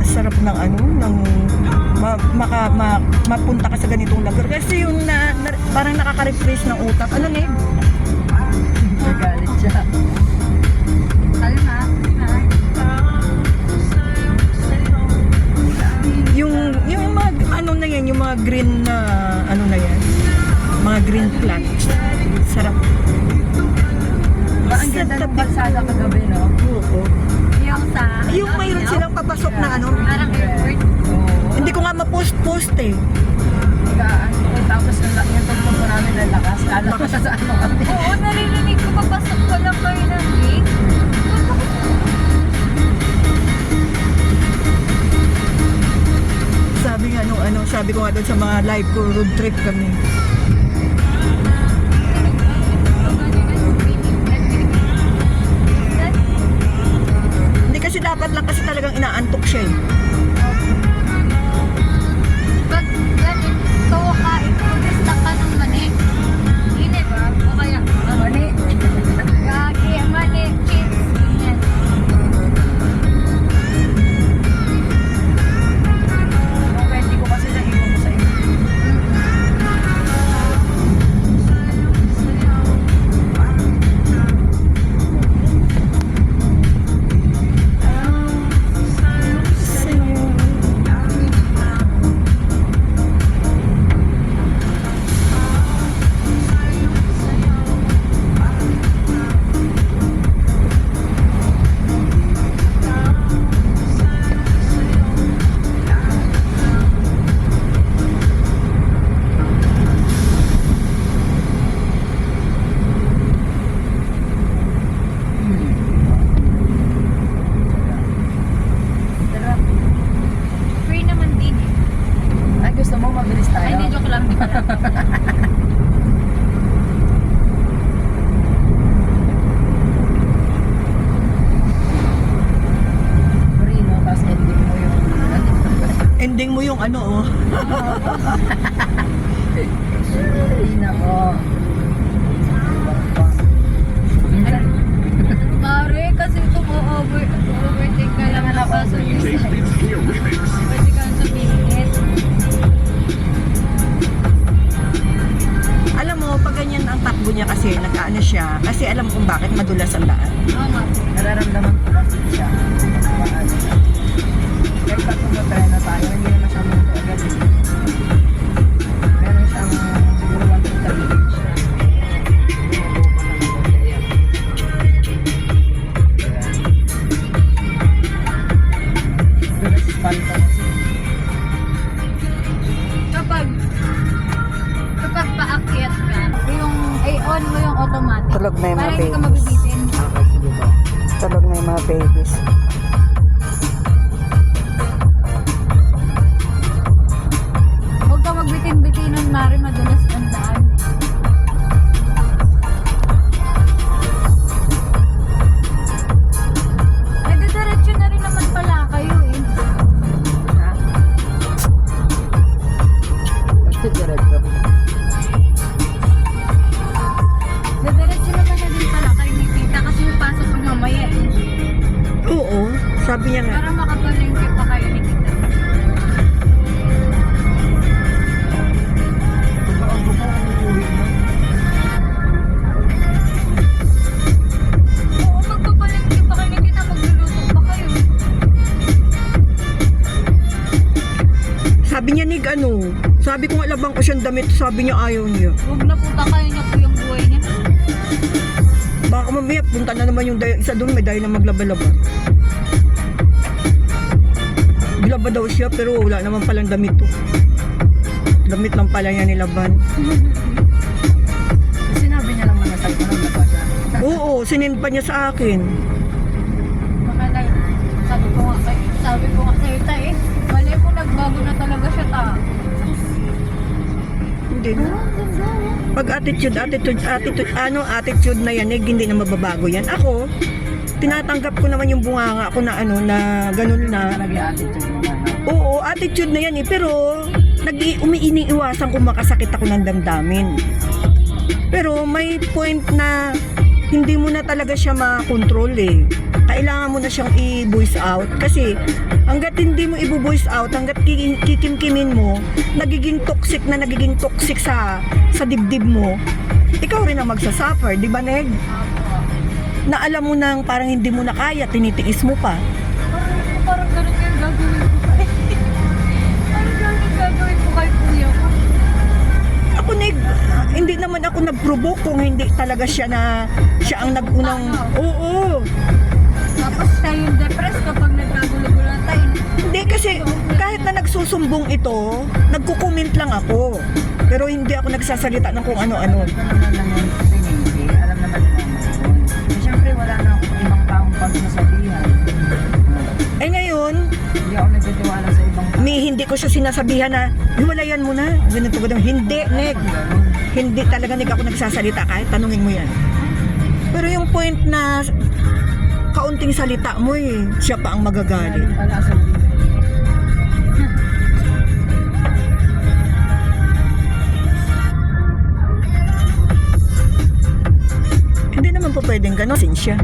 sarap ng ano, ng mapunta ka sa ganitong lugar. Kasi yung parang nakaka-refresh ng utak. Ano na yun? Nagalit siya. Kalma. Yung mga ano na yan, yung mga green na ano na yan, mga green plants. Sarap. Ang ganda ng kalsada kagabi, no? Oo. Yung mayroon silang papasok na ano, Parang airport. hindi ko nga ma-post eh. Tapos yung tugtog ko namin lalakas. Kala ko sa ano kami. Oo, naririnig ko. Papasok ko lang kayo ng gate. Sabi nga nung ano, sabi ko nga doon sa mga live ko, road trip kami. Hindi kasi dapat lang kasi talagang inaantok siya eh. Pag ganito ka, ipag-ista ka ng mani. Hindi ba? O kaya, Mani. gagi, mani, chips, ganyan. Yung 20 ko kasi naiwan ko sa inyo. Free naman din eh. Ay, gusto mo mabilis tayo? Ay, hindi, joke lang. Di pala. Marino, tapos ending mo yung Ending mo yung ano oh. Marina ko. Mare, kasi kung overtake ka lang na kaso pwede ka sa minute. Alam mo, pag ganyan ang takbo niya kasi, nakaano siya, kasi alam kung bakit madulas ang daan. Oo nga po. Nararamdaman ko kasi siya. Kahit pa tumatry na tayo, hindi naman siya mundo agad. Meron siyang siguro 1 to 3 inch. Dulas espalto kasi. Kapag paakyat ka, on mo yung automatic. Tulog na yung mga para hindi ka babies. mabibitin. Okay, sige ba? Tulog na yung mga babies. Huwag ka magbitin-bitinon, Mari, madulas ang daan. Ay, diretso na rin naman pala kayo eh. Ha? Basta diretso. Diretso naman na din pala kayo ni Tita kasi may pasok ko mamaya eh. Oo, sabi niya nga. Para makapalengke pa kayo ni Tita. Totoo ko po ang uuwi mo. Oo, magpapalengke pa kayo ni Tita, magluluto pa kayo. Sabi niya Nig ano, sabi ko nga labang ko siyang damit, sabi niya ayaw niya. Huwag na po takayin niya po yung buhay niya. Baka mamaya punta na naman yung isa doon, may dahil na maglaba-laba. Glaba daw siya pero wala naman palang damit to. Damit lang pala niya nilaban. Sinabi niya lang na sa'yo nang nagpa siya. Oo, sinend pa niya sa akin. Baka na, sabi ko nga sa'yo ta eh. Mali po nagbago na talaga siya ta. Hindi na. Pag attitude na yan, hindi na mababago yan. Ako, tinatanggap ko naman yung bunganga ko na ano, na ganun na. Nag-i-attitude mo na. Oo, attitude na yan eh. Pero, umiiniiwasan kung makasakit ako ng damdamin. Pero may point na hindi mo na talaga siya makontrol eh. kailangan mo na siyang i-voice out. Kasi, hanggat hindi mo i-voice out, hanggat kikimkimin mo, nagiging toxic sa dibdib mo, ikaw rin ang magsasuffer, di ba, Neg? Na alam mo nang parang hindi mo na kaya, tinitiis mo pa. Parang ganun kayo gagawin ko kay... Parang ganun gagawin ko kay kuya ko. Ako, Neg, hindi naman ako nag-provoke kung hindi talaga siya ang nag-unang, oo. Tapos tayo yung depressed kapag nagkagulo-gulo tayo. Hindi kasi kahit na nagsusumbong ito, nagko-comment lang ako. Pero hindi ako nagsasalita ng kung ano-ano. Alam naman lang yung hindi. Alam naman naman yun. Eh, syempre, wala na akong ibang taong pagsasabihan. Eh ngayon, Hindi ako nagtitiwala sa ibang tao. hindi ko siya sinasabihan na hiwalayan mo na. Ganito ko hindi, Neg. Hindi talaga, Neg, ako nagsasalita kahit tanungin mo yan. Pero yung point na kaunting salita mo siya pa ang magagalit. Wala sa Hindi naman po pwedeng gano'n, siya.